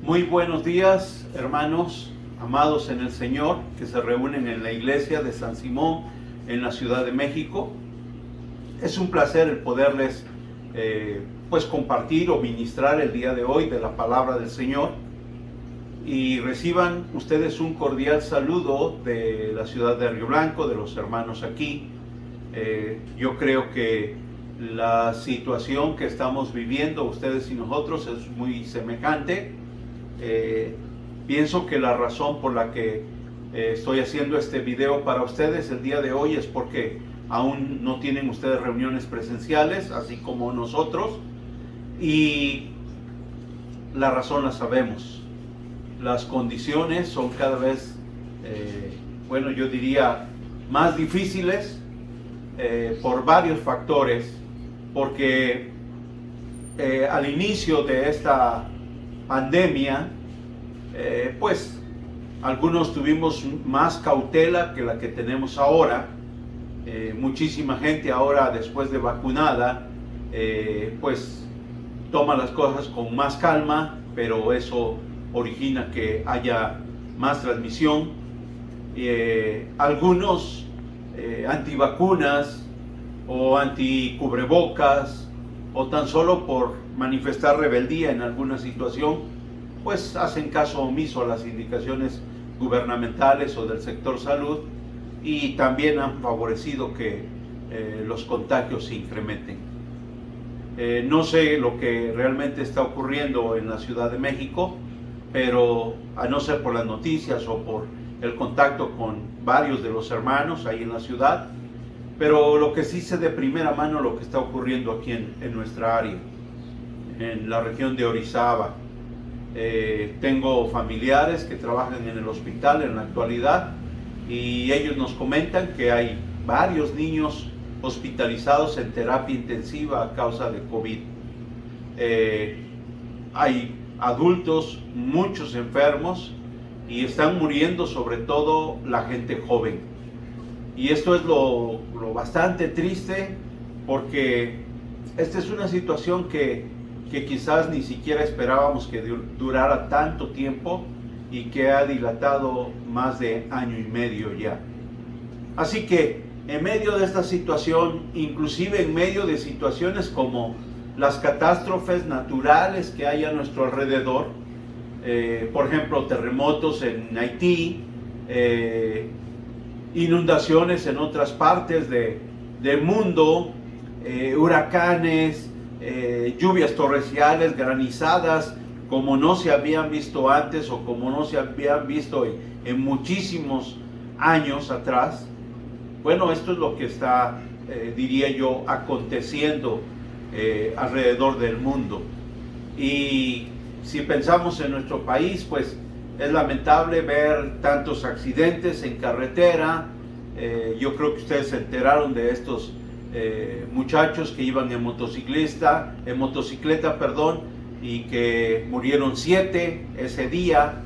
Muy buenos días, hermanos, amados en el Señor, que se reúnen en la iglesia de San Simón en la Ciudad de México. Es un placer el poderles compartir o ministrar el día de hoy de la palabra del Señor. Y reciban ustedes un cordial saludo de la ciudad de Río Blanco, de los hermanos aquí. Yo creo que la situación que estamos viviendo ustedes y nosotros es muy semejante. Pienso que la razón por la que estoy haciendo este video para ustedes el día de hoy es porque aún no tienen ustedes reuniones presenciales, así como nosotros, y la razón la sabemos. Las condiciones son cada vez, yo diría, más difíciles por varios factores, porque al inicio de esta pandemia, algunos tuvimos más cautela que la que tenemos ahora. Muchísima gente ahora, después de vacunada, toma las cosas con más calma, pero eso origina que haya más transmisión. Algunos antivacunas o anticubrebocas, o tan solo por manifestar rebeldía en alguna situación, pues hacen caso omiso a las indicaciones gubernamentales o del sector salud, y también han favorecido que los contagios se incrementen. No sé lo que realmente está ocurriendo en la Ciudad de México, pero a no ser por las noticias o por el contacto con varios de los hermanos ahí en la ciudad, pero lo que sí sé de primera mano lo que está ocurriendo aquí en nuestra área, en la región de Orizaba. Tengo familiares que trabajan en el hospital en la actualidad, y ellos nos comentan que hay varios niños hospitalizados en terapia intensiva a causa de COVID. Hay adultos, muchos enfermos, y están muriendo sobre todo la gente joven. Y esto es lo bastante triste, porque esta es una situación que quizás ni siquiera esperábamos que durara tanto tiempo, y que ha dilatado más de año y medio ya. Así que en medio de esta situación, inclusive en medio de situaciones como las catástrofes naturales que hay a nuestro alrededor, por ejemplo, terremotos en Haití, inundaciones en otras partes del mundo, huracanes, lluvias torrenciales, granizadas, como no se habían visto antes o como no se habían visto en muchísimos años atrás. Bueno, esto es lo que está, diría yo, aconteciendo alrededor del mundo. Y si pensamos en nuestro país, pues es lamentable ver tantos accidentes en carretera. Yo creo que ustedes se enteraron de estos muchachos que iban en motocicleta, y que murieron 7 ese día.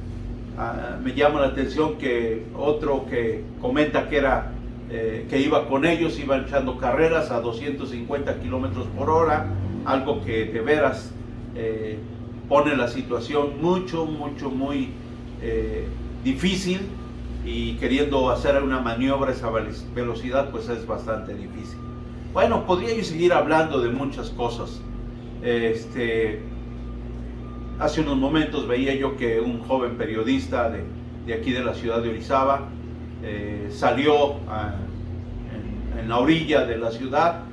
Me llama la atención que otro que comenta que iba con ellos, iban echando carreras a 250 kilómetros por hora, algo que de veras pone la situación muy difícil, y queriendo hacer una maniobra a esa velocidad, pues es bastante difícil. Bueno, podría yo seguir hablando de muchas cosas. Hace unos momentos veía yo que un joven periodista de aquí de la ciudad de Orizaba salió en la orilla de la ciudad,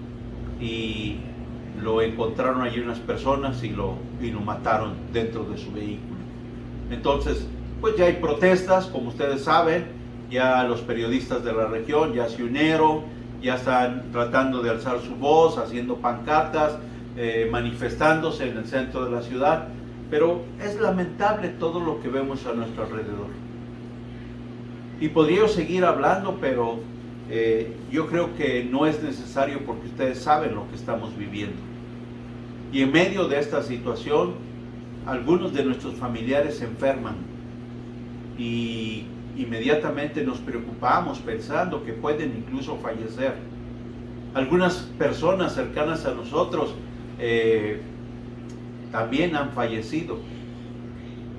y lo encontraron allí unas personas y lo mataron dentro de su vehículo. Entonces, pues ya hay protestas, como ustedes saben. Ya los periodistas de la región ya se unieron, ya están tratando de alzar su voz, haciendo pancartas, manifestándose en el centro de la ciudad. Pero es lamentable todo lo que vemos a nuestro alrededor. Y podría seguir hablando, pero yo creo que no es necesario, porque ustedes saben lo que estamos viviendo. Y en medio de esta situación, algunos de nuestros familiares se enferman, y inmediatamente nos preocupamos pensando que pueden incluso fallecer. Algunas personas cercanas a nosotros también han fallecido.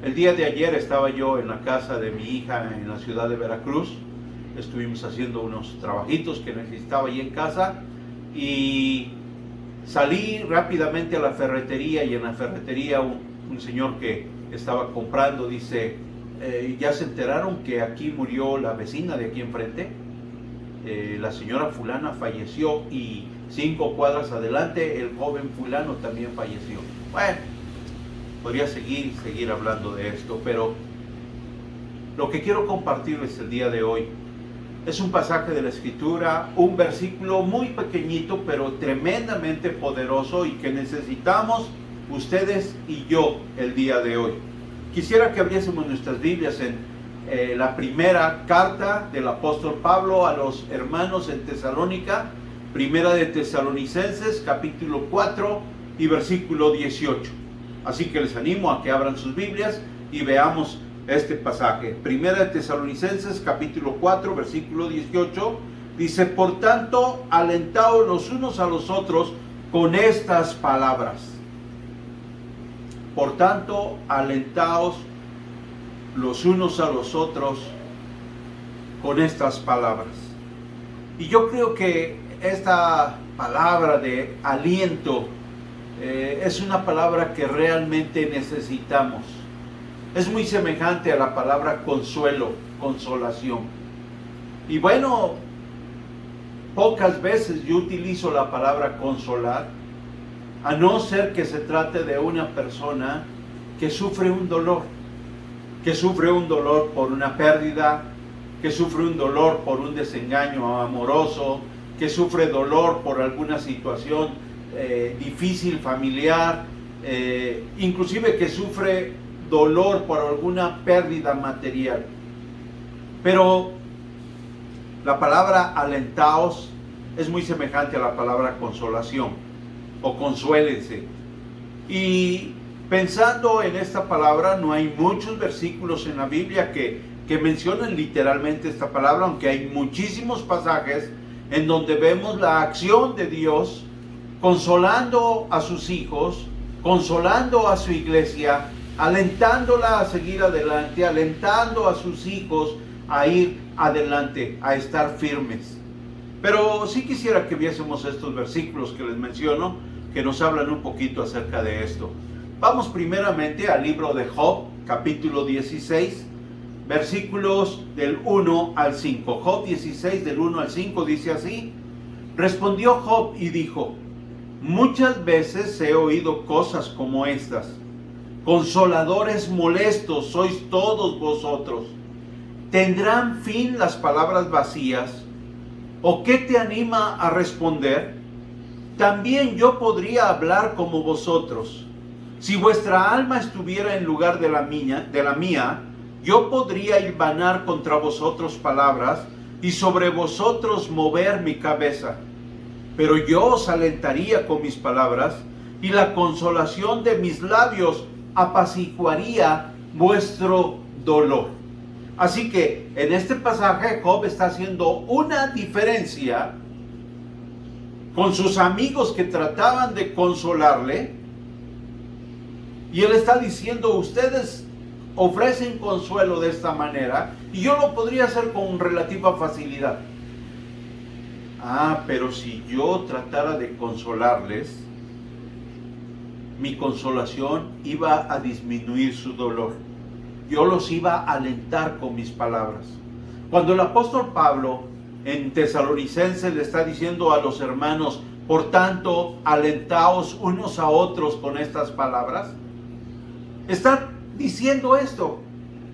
El día de ayer estaba yo en la casa de mi hija en la ciudad de Veracruz. Estuvimos haciendo unos trabajitos que necesitaba allí en casa y salí rápidamente a la ferretería, y en la ferretería un señor que estaba comprando dice, ¿ya se enteraron que aquí murió la vecina de aquí enfrente? La señora fulana falleció y 5 cuadras adelante el joven fulano también falleció. Bueno, podría seguir hablando de esto, pero lo que quiero compartirles el día de hoy es un pasaje de la Escritura, un versículo muy pequeñito, pero tremendamente poderoso y que necesitamos ustedes y yo el día de hoy. Quisiera que abriésemos nuestras Biblias en la primera carta del apóstol Pablo a los hermanos en Tesalónica, primera de Tesalonicenses, capítulo 4 y versículo 18. Así que les animo a que abran sus Biblias y veamos este pasaje. Primera de Tesalonicenses, capítulo 4, versículo 18, dice, por tanto, alentaos los unos a los otros con estas palabras. Por tanto, alentaos los unos a los otros con estas palabras. Y yo creo que esta palabra de aliento es una palabra que realmente necesitamos. Es muy semejante a la palabra consuelo, consolación. Y bueno, pocas veces yo utilizo la palabra consolar, a no ser que se trate de una persona que sufre un dolor por una pérdida, que sufre un dolor por un desengaño amoroso, que sufre dolor por alguna situación difícil familiar, inclusive que sufre dolor por alguna pérdida material. Pero la palabra alentaos es muy semejante a la palabra consolación o consuélense. Y pensando en esta palabra, no hay muchos versículos en la Biblia que mencionen literalmente esta palabra, aunque hay muchísimos pasajes en donde vemos la acción de Dios consolando a sus hijos, consolando a su iglesia, alentándola a seguir adelante, alentando a sus hijos a ir adelante, a estar firmes. Pero sí quisiera que viésemos estos versículos que les menciono, que nos hablan un poquito acerca de esto. Vamos primeramente al libro de Job, capítulo 16, versículos del 1 al 5. Job 16, del 1 al 5, dice así: respondió Job y dijo, muchas veces he oído cosas como estas. Consoladores molestos sois todos vosotros. ¿Tendrán fin las palabras vacías? ¿O qué te anima a responder? También yo podría hablar como vosotros. Si vuestra alma estuviera en lugar de la mía, yo podría hilvanar contra vosotros palabras y sobre vosotros mover mi cabeza. Pero yo os alentaría con mis palabras, y la consolación de mis labios apaciguaría vuestro dolor. Así que en este pasaje Job está haciendo una diferencia con sus amigos que trataban de consolarle, y él está diciendo, ustedes ofrecen consuelo de esta manera y yo lo podría hacer con relativa facilidad. Pero si yo tratara de consolarles, mi consolación iba a disminuir su dolor. Yo los iba a alentar con mis palabras. Cuando el apóstol Pablo en Tesalonicenses le está diciendo a los hermanos, por tanto, alentaos unos a otros con estas palabras, está diciendo esto.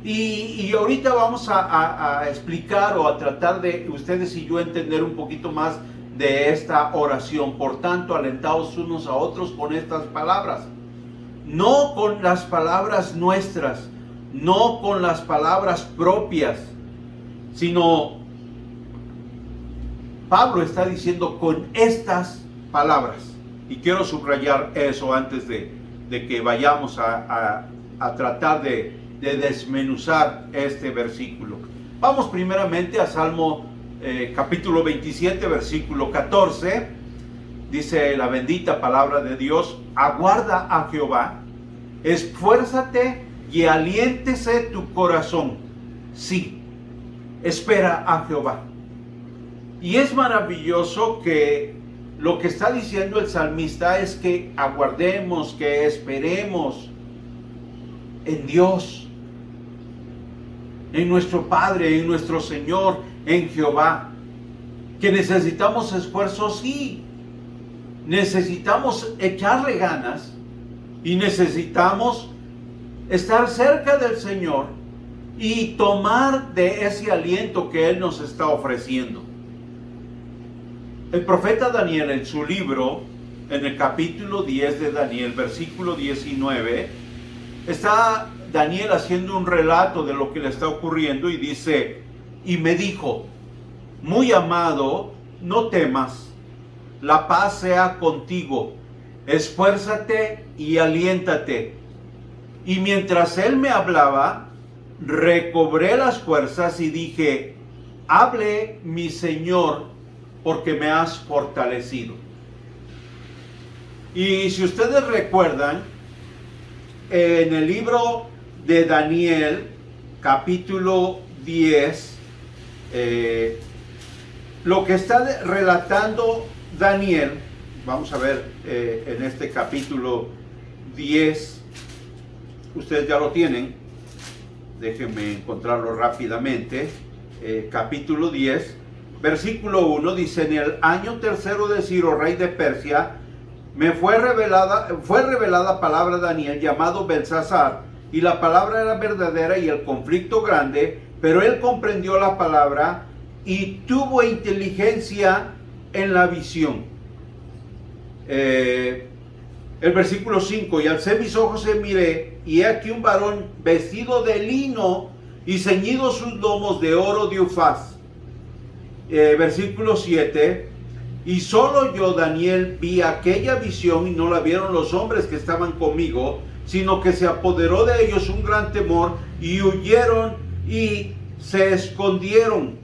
Y ahorita vamos a explicar o a tratar de ustedes y yo entender un poquito más de esta oración. Por tanto, alentaos unos a otros con estas palabras. No con las palabras nuestras, no con las palabras propias, sino Pablo está diciendo con estas palabras. Y quiero subrayar eso antes de que vayamos a tratar de desmenuzar este versículo. Vamos primeramente a Salmo capítulo 27, versículo 14. Dice la bendita palabra de Dios: aguarda a Jehová, esfuérzate y aliéntese tu corazón. Sí, espera a Jehová. Y es maravilloso que lo que está diciendo el salmista es que aguardemos, que esperemos en Dios, en nuestro Padre, en nuestro Señor, en Jehová. Que necesitamos esfuerzo, sí. Necesitamos echarle ganas y necesitamos estar cerca del Señor y tomar de ese aliento que Él nos está ofreciendo. El profeta Daniel, en su libro, en el capítulo 10 de Daniel, versículo 19, está Daniel haciendo un relato de lo que le está ocurriendo y dice: y me dijo, muy amado, no temas, la paz sea contigo, esfuérzate y aliéntate. Y mientras él me hablaba, recobré las fuerzas y dije: hable mi Señor, porque me has fortalecido. Y si ustedes recuerdan, en el libro de Daniel, capítulo 10, lo que está relatando Daniel, vamos a ver en este capítulo 10, ustedes ya lo tienen, déjenme encontrarlo rápidamente, capítulo 10, versículo 1, dice: en el año tercero de Ciro, rey de Persia, me fue revelada palabra a Daniel, llamado Belsasar, y la palabra era verdadera y el conflicto grande, pero él comprendió la palabra y tuvo inteligencia en la visión. El versículo 5, y alcé mis ojos y miré, y he aquí un varón vestido de lino y ceñidos sus lomos de oro de Ufaz. Versículo 7, y solo yo, Daniel, vi aquella visión y no la vieron los hombres que estaban conmigo, sino que se apoderó de ellos un gran temor y huyeron y se escondieron.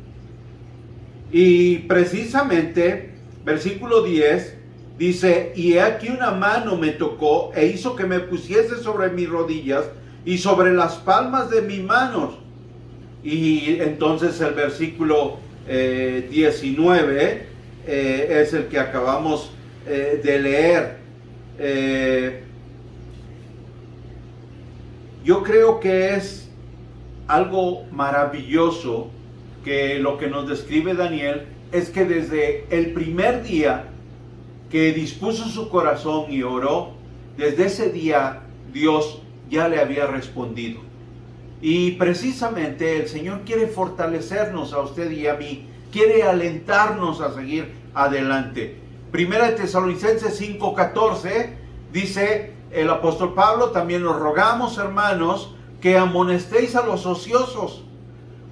Y precisamente, versículo 10, dice: y he aquí una mano me tocó e hizo que me pusiese sobre mis rodillas y sobre las palmas de mis manos. Y entonces el versículo 19 es el que acabamos de leer. Yo creo que es algo maravilloso que lo que nos describe Daniel es que desde el primer día que dispuso su corazón y oró, desde ese día Dios ya le había respondido. Y precisamente el Señor quiere fortalecernos a usted y a mí, quiere alentarnos a seguir adelante. Primera de Tesalonicenses 5:14 dice el apóstol Pablo: también os rogamos, hermanos, que amonestéis a los ociosos,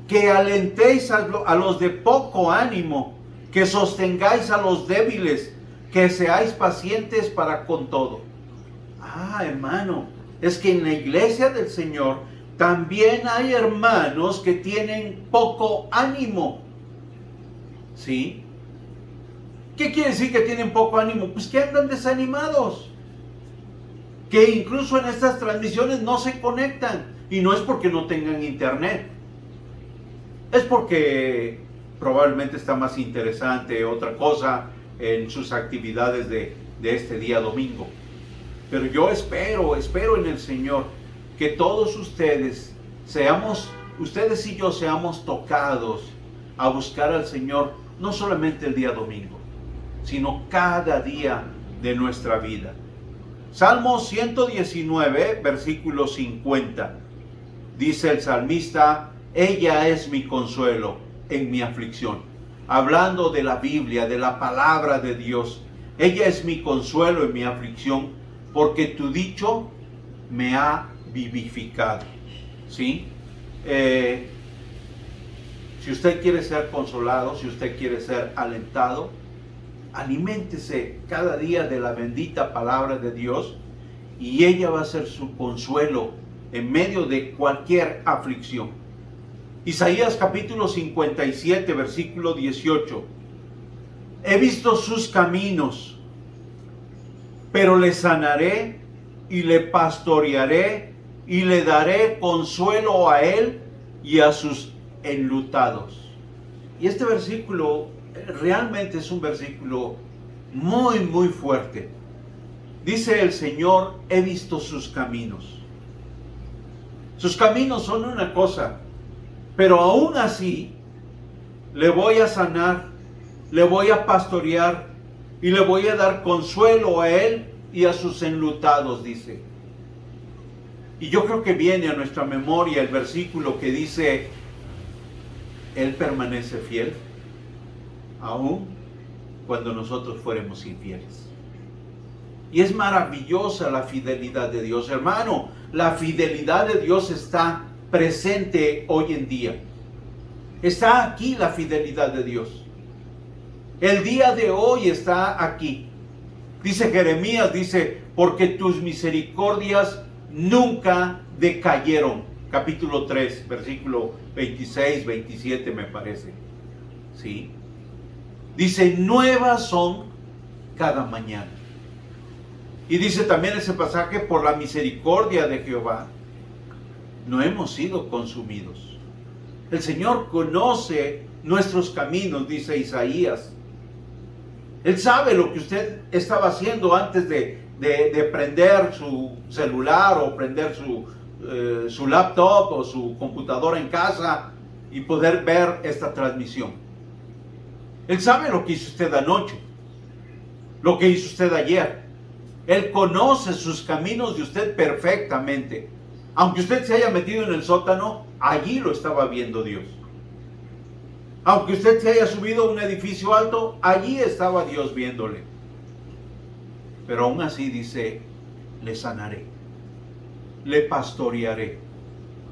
que alentéis a los de poco ánimo, que sostengáis a los débiles, que seáis pacientes para con todo. Hermano, es que en la iglesia del Señor también hay hermanos que tienen poco ánimo. ¿Sí? ¿Qué quiere decir que tienen poco ánimo? Pues que andan desanimados, que incluso en estas transmisiones no se conectan, y no es porque no tengan internet, es porque probablemente está más interesante otra cosa en sus actividades de este día domingo. Pero yo espero en el Señor que todos ustedes y yo seamos tocados a buscar al Señor, no solamente el día domingo, sino cada día de nuestra vida. Salmo 119, versículo 50. Dice el salmista: ella es mi consuelo en mi aflicción. Hablando de la Biblia, de la palabra de Dios. Ella es mi consuelo en mi aflicción, porque tu dicho me ha vivificado. ¿Sí? Si usted quiere ser consolado, si usted quiere ser alentado, aliméntese cada día de la bendita palabra de Dios, y ella va a ser su consuelo en medio de cualquier aflicción. Isaías capítulo 57, versículo 18. He visto sus caminos, pero le sanaré y le pastorearé y le daré consuelo a él y a sus enlutados. Y este versículo realmente es un versículo muy, muy fuerte. Dice el Señor, he visto sus caminos. Sus caminos son una cosa, pero aún así le voy a sanar, le voy a pastorear y le voy a dar consuelo a él y a sus enlutados, dice. Y yo creo que viene a nuestra memoria el versículo que dice, él permanece fiel, aun cuando nosotros fuéramos infieles. Y es maravillosa la fidelidad de Dios, hermano. La fidelidad de Dios está presente hoy en día. Está aquí la fidelidad de Dios. El día de hoy está aquí. Dice Jeremías, dice, porque tus misericordias nunca decayeron. Capítulo 3, versículo 26, 27 me parece. ¿Sí? Dice, nuevas son cada mañana. Y dice también ese pasaje, por la misericordia de Jehová, no hemos sido consumidos. El Señor conoce nuestros caminos, dice Isaías. Él sabe lo que usted estaba haciendo antes de prender su celular o prender su laptop o su computadora en casa y poder ver esta transmisión. Él sabe lo que hizo usted anoche, lo que hizo usted ayer. Él conoce sus caminos de usted perfectamente. Aunque usted se haya metido en el sótano, allí lo estaba viendo Dios. Aunque usted se haya subido a un edificio alto, allí estaba Dios viéndole. Pero aún así dice, le sanaré, le pastorearé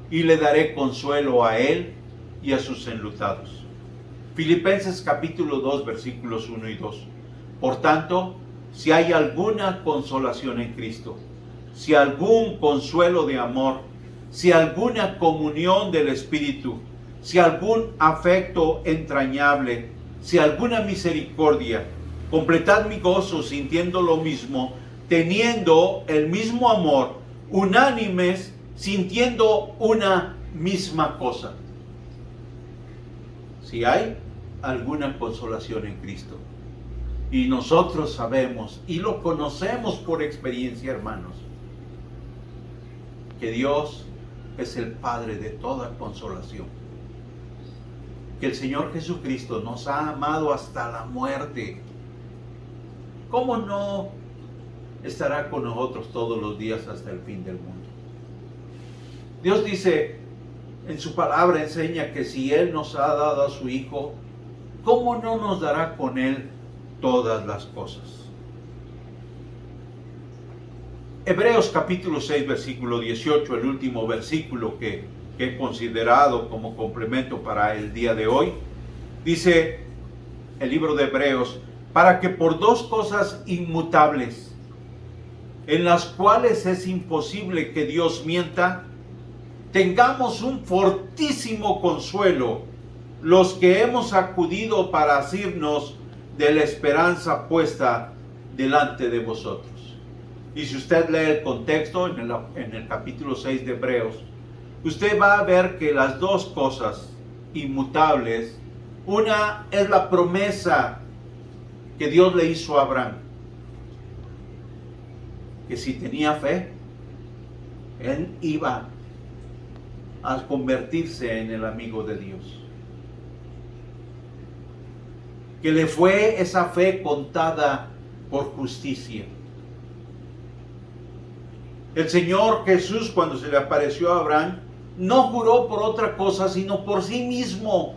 y le daré consuelo a él y a sus enlutados. Filipenses capítulo 2, versículos 1 y 2. Por tanto, si hay alguna consolación en Cristo, si algún consuelo de amor, si alguna comunión del Espíritu, si algún afecto entrañable, si alguna misericordia, completad mi gozo sintiendo lo mismo, teniendo el mismo amor, unánimes, sintiendo una misma cosa. Si hay alguna consolación en Cristo, y nosotros sabemos y lo conocemos por experiencia, hermanos, que Dios es el Padre de toda consolación. Que el Señor Jesucristo nos ha amado hasta la muerte. ¿Cómo no estará con nosotros todos los días hasta el fin del mundo? Dios dice, en su palabra enseña que si Él nos ha dado a su Hijo, ¿cómo no nos dará con Él todas las cosas? Hebreos capítulo 6, versículo 18, el último versículo que he considerado como complemento para el día de hoy, dice el libro de Hebreos, para que por dos cosas inmutables, en las cuales es imposible que Dios mienta, tengamos un fortísimo consuelo, los que hemos acudido para asirnos de la esperanza puesta delante de vosotros. Y si usted lee el contexto en el capítulo 6 de Hebreos, usted va a ver que las dos cosas inmutables, una es la promesa que Dios le hizo a Abraham, que si tenía fe, él iba a convertirse en el amigo de Dios. Que le fue esa fe contada por justicia. El Señor Jesús, cuando se le apareció a Abraham, no juró por otra cosa, sino por sí mismo.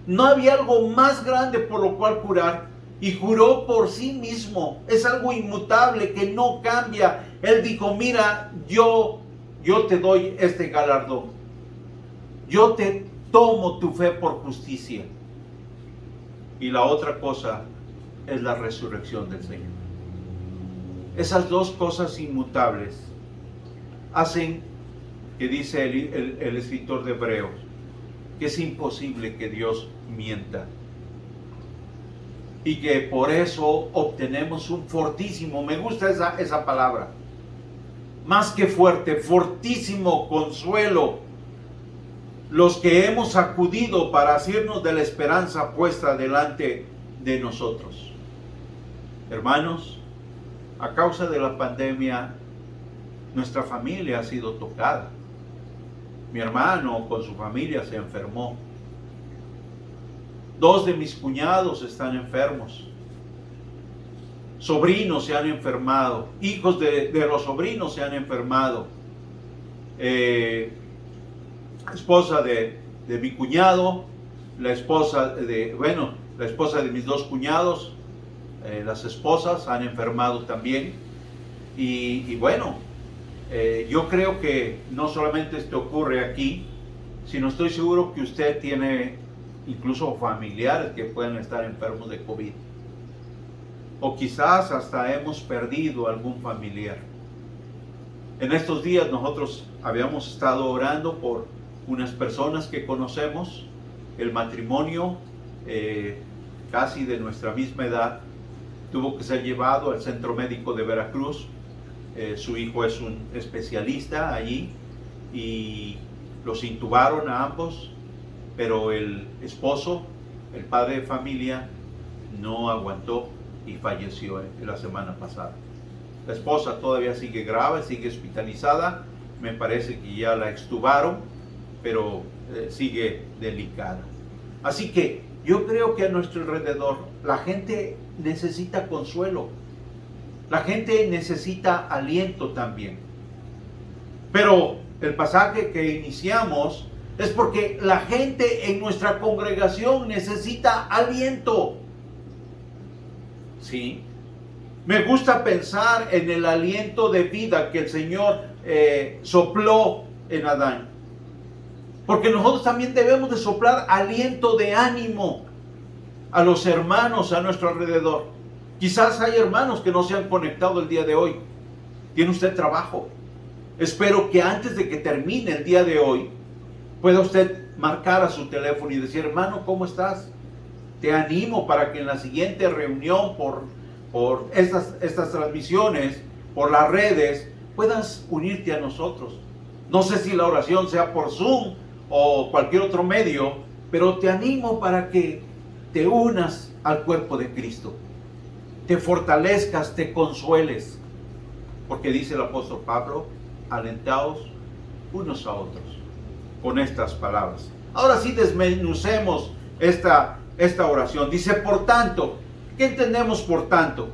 No había algo más grande por lo cual jurar, y juró por sí mismo. Es algo inmutable que no cambia. Él dijo, mira, yo te doy este galardón. Yo te tomo tu fe por justicia. Y la otra cosa es la resurrección del Señor. Esas dos cosas inmutables hacen que dice el escritor de Hebreos, que es imposible que Dios mienta. Y que por eso obtenemos un fortísimo, me gusta esa palabra, más que fuerte, fortísimo consuelo, los que hemos acudido para asirnos de la esperanza puesta delante de nosotros. Hermanos, a causa de la pandemia, nuestra familia ha sido tocada. Mi hermano con su familia se enfermó. 2 de mis cuñados están enfermos. Sobrinos se han enfermado. Hijos de los sobrinos se han enfermado. Esposa de mi cuñado, la esposa de mis 2 cuñados, las esposas han enfermado también. Y bueno, yo creo que no solamente esto ocurre aquí, sino estoy seguro que usted tiene incluso familiares que pueden estar enfermos de COVID. O quizás hasta hemos perdido algún familiar. En estos días nosotros habíamos estado orando por unas personas que conocemos, el matrimonio casi de nuestra misma edad, tuvo que ser llevado al Centro Médico de Veracruz. Su hijo es un especialista allí y los intubaron a ambos, pero el esposo, el padre de familia, no aguantó y falleció la semana pasada. La esposa todavía sigue grave, sigue hospitalizada, me parece que ya la extubaron, pero sigue delicada. Así que yo creo que a nuestro alrededor la gente necesita consuelo, la gente necesita aliento también. Pero el pasaje que iniciamos es porque la gente en nuestra congregación necesita aliento. Sí, me gusta pensar en el aliento de vida que el Señor sopló en Adán. Porque nosotros también debemos de soplar aliento de ánimo a los hermanos a nuestro alrededor. Quizás hay hermanos que no se han conectado el día de hoy. Tiene usted trabajo. Espero que antes de que termine el día de hoy, pueda usted marcar a su teléfono y decir: hermano, ¿cómo estás? Te animo para que en la siguiente reunión por estas transmisiones, por las redes, puedas unirte a nosotros. No sé si la oración sea por Zoom o cualquier otro medio, pero te animo para que te unas al cuerpo de Cristo, te fortalezcas, te consueles, porque dice el apóstol Pablo: alentaos unos a otros, con estas palabras. Ahora sí desmenucemos esta oración. Dice: por tanto. ¿Qué entendemos por tanto?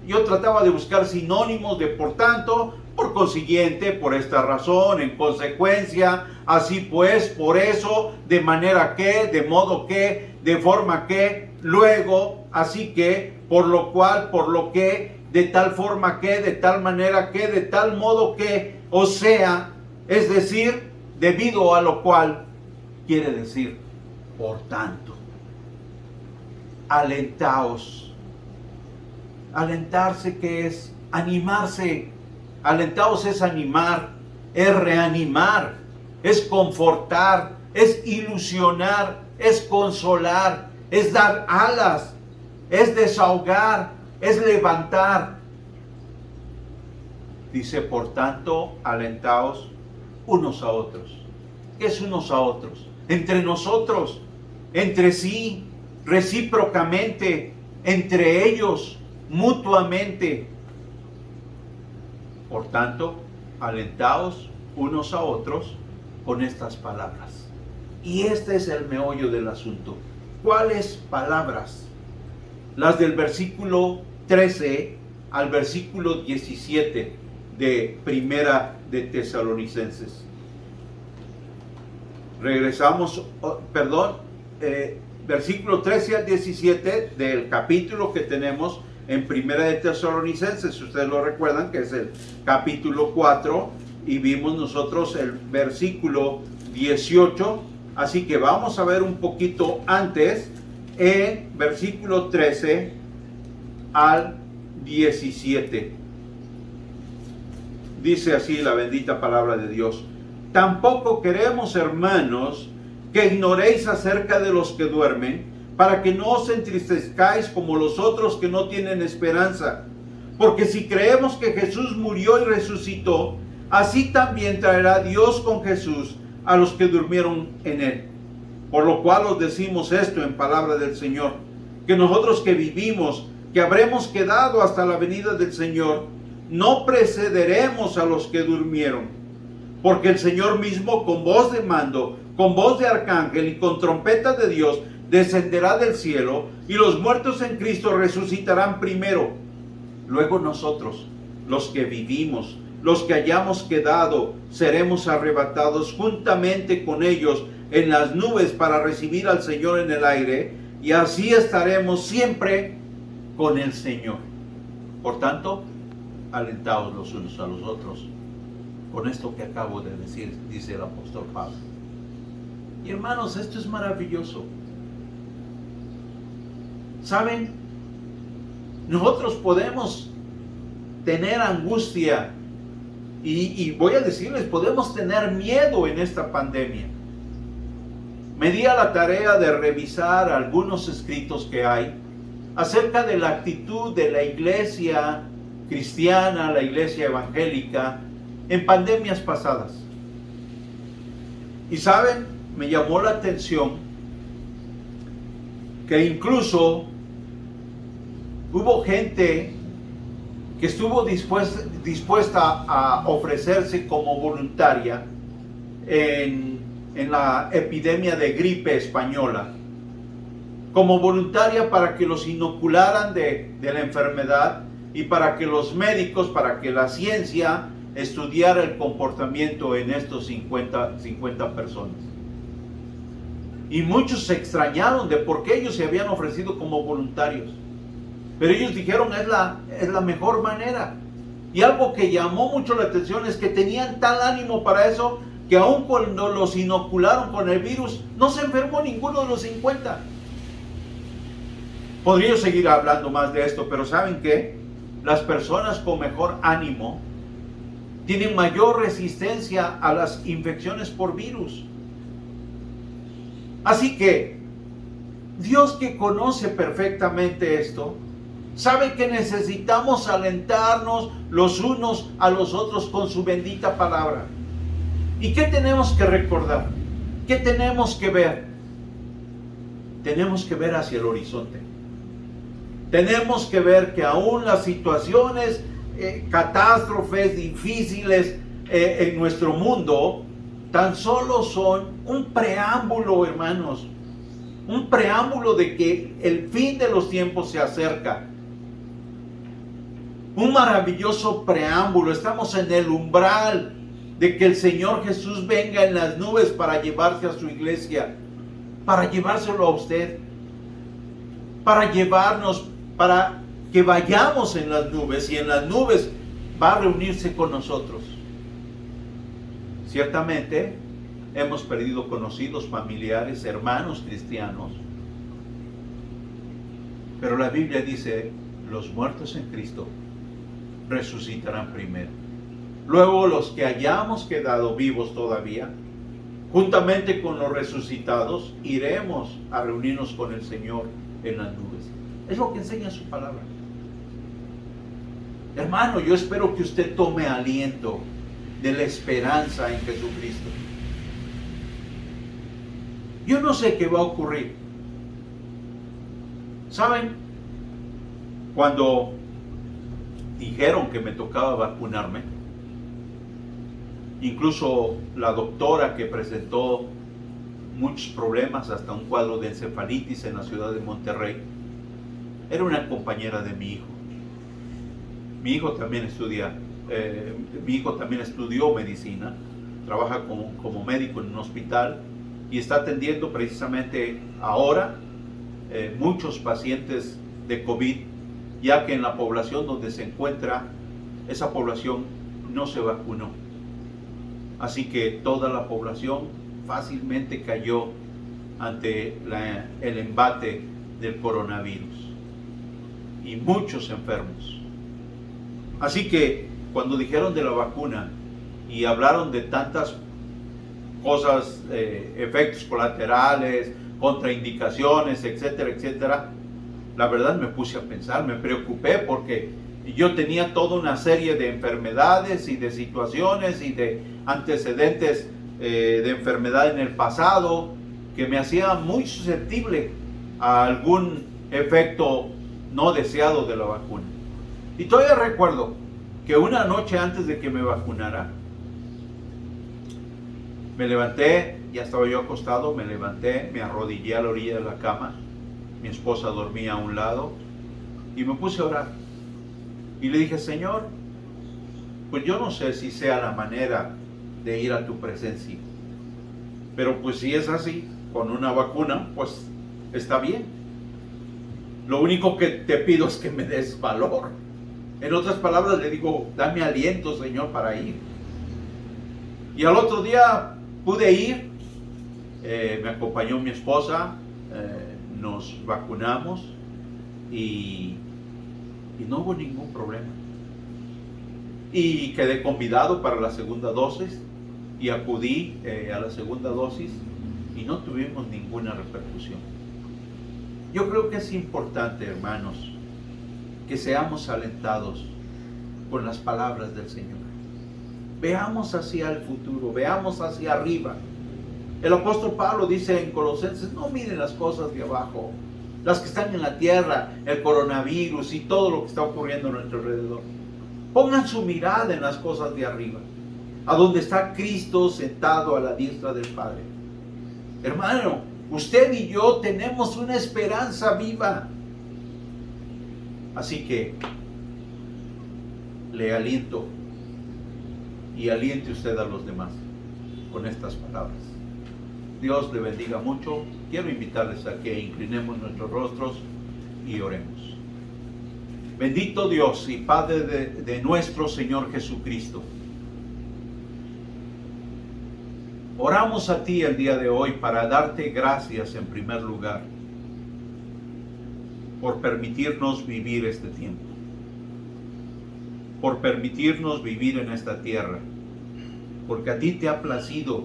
Yo trataba de buscar sinónimos de por tanto, por consiguiente, por esta razón, en consecuencia, así pues, por eso, de manera que, de modo que, de forma que, luego, así que, por lo cual, por lo que, de tal forma que, de tal manera que, de tal modo que, o sea, es decir, debido a lo cual, quiere decir, por tanto. Alentaos. Alentarse, ¿qué es? Animarse. Alentaos es animar, es reanimar, es confortar, es ilusionar, es consolar, es dar alas, es desahogar, es levantar. Dice: por tanto, alentaos unos a otros. ¿Qué es unos a otros? Entre nosotros, entre sí, recíprocamente, entre ellos, mutuamente. Por tanto, alentaos unos a otros con estas palabras. Y este es el meollo del asunto. ¿Cuáles palabras? Las del versículo 13 al versículo 17 de Primera de Tesalonicenses. Regresamos, versículo 13 al 17 del capítulo que tenemos en Primera de Tesalonicenses. Ustedes lo recuerdan, que es el capítulo 4, y vimos nosotros el versículo 18. Así que vamos a ver un poquito antes, en versículo 13 al 17. Dice así la bendita palabra de Dios: tampoco queremos, hermanos, que ignoréis acerca de los que duermen, para que no os entristezcáis como los otros que no tienen esperanza. Porque si creemos que Jesús murió y resucitó, así también traerá Dios con Jesús a los que durmieron en él. Por lo cual os decimos esto en palabra del Señor, que nosotros que vivimos, que habremos quedado hasta la venida del Señor, no precederemos a los que durmieron. Porque el Señor mismo, con voz de mando, con voz de arcángel y con trompeta de Dios, descenderá del cielo, y los muertos en Cristo resucitarán primero. Luego nosotros, los que vivimos, los que hayamos quedado, seremos arrebatados juntamente con ellos en las nubes para recibir al Señor en el aire, y así estaremos siempre con el Señor. Por tanto, alentaos los unos a los otros con esto que acabo de decir, dice el apóstol Pablo. Y hermanos, esto es maravilloso. ¿Saben? Nosotros podemos tener angustia y voy a decirles, podemos tener miedo en esta pandemia. Me di a la tarea de revisar algunos escritos que hay acerca de la actitud de la iglesia cristiana, la iglesia evangélica, en pandemias pasadas. Y saben, me llamó la atención que incluso hubo gente que estuvo dispuesta a ofrecerse como voluntaria en la epidemia de gripe española, como voluntaria para que los inocularan de la enfermedad y para que los médicos, para que la ciencia estudiara el comportamiento en estos 50 personas. Y muchos se extrañaron de por qué ellos se habían ofrecido como voluntarios. Pero ellos dijeron, es la mejor manera. Y algo que llamó mucho la atención es que tenían tal ánimo para eso, que aun cuando los inocularon con el virus, no se enfermó ninguno de los 50. Podría seguir hablando más de esto, pero ¿saben qué? Las personas con mejor ánimo tienen mayor resistencia a las infecciones por virus. Así que Dios, que conoce perfectamente esto, sabe que necesitamos alentarnos los unos a los otros con su bendita palabra. ¿Y qué tenemos que recordar? ¿Qué tenemos que ver? Tenemos que ver hacia el horizonte. Tenemos que ver que aún las situaciones, catástrofes difíciles en nuestro mundo, tan solo son un preámbulo, hermanos. Un preámbulo de que el fin de los tiempos se acerca. Un maravilloso preámbulo. Estamos en el umbral de que el Señor Jesús venga en las nubes para llevarse a su iglesia, para llevárselo a usted, para llevarnos, para que vayamos en las nubes, y en las nubes va a reunirse con nosotros. Ciertamente hemos perdido conocidos, familiares, hermanos cristianos, pero la Biblia dice, los muertos en Cristo resucitarán primero. Luego los que hayamos quedado vivos todavía, juntamente con los resucitados, iremos a reunirnos con el Señor en las nubes. Es lo que enseña su palabra. Hermano, yo espero que usted tome aliento de la esperanza en Jesucristo. Yo no sé qué va a ocurrir. ¿Saben? Cuando dijeron que me tocaba vacunarme, incluso la doctora que presentó muchos problemas, hasta un cuadro de encefalitis en la ciudad de Monterrey, era una compañera de mi hijo. Mi hijo también estudió medicina, trabaja como médico en un hospital y está atendiendo precisamente ahora muchos pacientes de COVID, ya que en la población donde se encuentra, esa población no se vacunó. Así que toda la población fácilmente cayó ante el embate del coronavirus y muchos enfermos. Así que cuando dijeron de la vacuna y hablaron de tantas cosas, efectos colaterales, contraindicaciones, etcétera, etcétera, la verdad me puse a pensar, me preocupé porque Y yo tenía toda una serie de enfermedades y de situaciones y de antecedentes de enfermedad en el pasado que me hacía muy susceptible a algún efecto no deseado de la vacuna. Y todavía recuerdo que una noche antes de que me vacunara, me levanté, ya estaba yo acostado, me levanté, me arrodillé a la orilla de la cama, mi esposa dormía a un lado, y me puse a orar. Y le dije, Señor, pues yo no sé si sea la manera de ir a tu presencia, pero pues si es así, con una vacuna, pues está bien. Lo único que te pido es que me des valor. En otras palabras, le digo, dame aliento, Señor, para ir. Y al otro día pude ir, me acompañó mi esposa, nos vacunamos y no hubo ningún problema. Y quedé convidado para la segunda dosis y acudí a la segunda dosis y no tuvimos ninguna repercusión. Yo creo que es importante, hermanos, que seamos alentados con las palabras del Señor. Veamos hacia el futuro, veamos hacia arriba. El apóstol Pablo dice en Colosenses, no miren las cosas de abajo, las que están en la tierra, el coronavirus y todo lo que está ocurriendo a nuestro alrededor. Pongan su mirada en las cosas de arriba, a donde está Cristo sentado a la diestra del Padre. Hermano, usted y yo tenemos una esperanza viva. Así que le aliento y aliente usted a los demás con estas palabras. Dios le bendiga mucho. Quiero invitarles a que inclinemos nuestros rostros y oremos. Bendito Dios y Padre de nuestro Señor Jesucristo. Oramos a ti el día de hoy para darte gracias en primer lugar por permitirnos vivir este tiempo, por permitirnos vivir en esta tierra, porque a ti te ha placido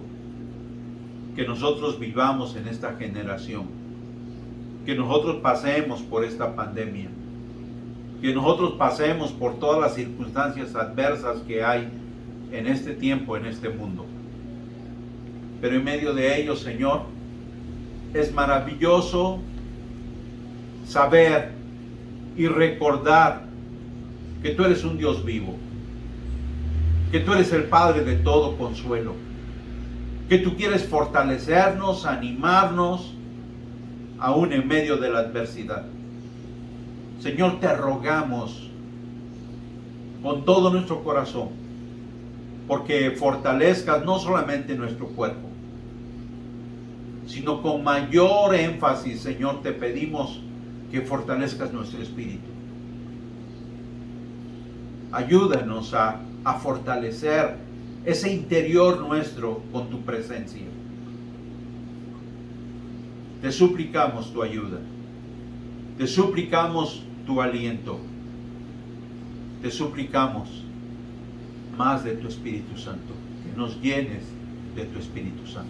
que nosotros vivamos en esta generación, que nosotros pasemos por esta pandemia, que nosotros pasemos por todas las circunstancias adversas que hay en este tiempo, en este mundo. Pero en medio de ello, Señor, es maravilloso saber y recordar que tú eres un Dios vivo, que tú eres el Padre de todo consuelo, que tú quieres fortalecernos, animarnos, aún en medio de la adversidad. Señor, te rogamos con todo nuestro corazón, porque fortalezcas no solamente nuestro cuerpo, sino con mayor énfasis, Señor, te pedimos que fortalezcas nuestro espíritu. Ayúdanos a fortalecer ese interior nuestro con tu presencia. Te suplicamos tu ayuda. Te suplicamos tu aliento. Te suplicamos más de tu Espíritu Santo. Que nos llenes de tu Espíritu Santo.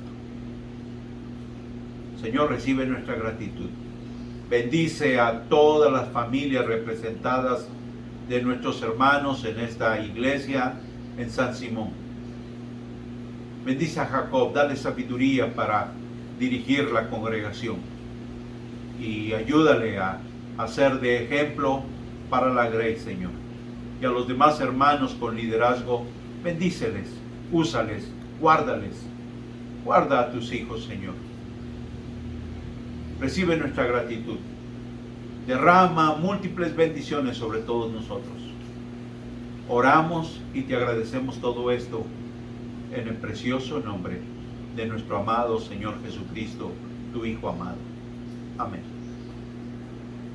Señor, recibe nuestra gratitud. Bendice a todas las familias representadas de nuestros hermanos en esta iglesia en San Simón. Bendice a Jacob, dale sabiduría para dirigir la congregación y ayúdale a ser de ejemplo para la Grey, Señor. Y a los demás hermanos con liderazgo, bendíceles, úsales, guárdales. Guarda a tus hijos, Señor. Recibe nuestra gratitud. Derrama múltiples bendiciones sobre todos nosotros. Oramos y te agradecemos todo esto en el precioso nombre de nuestro amado Señor Jesucristo, tu Hijo amado. Amén.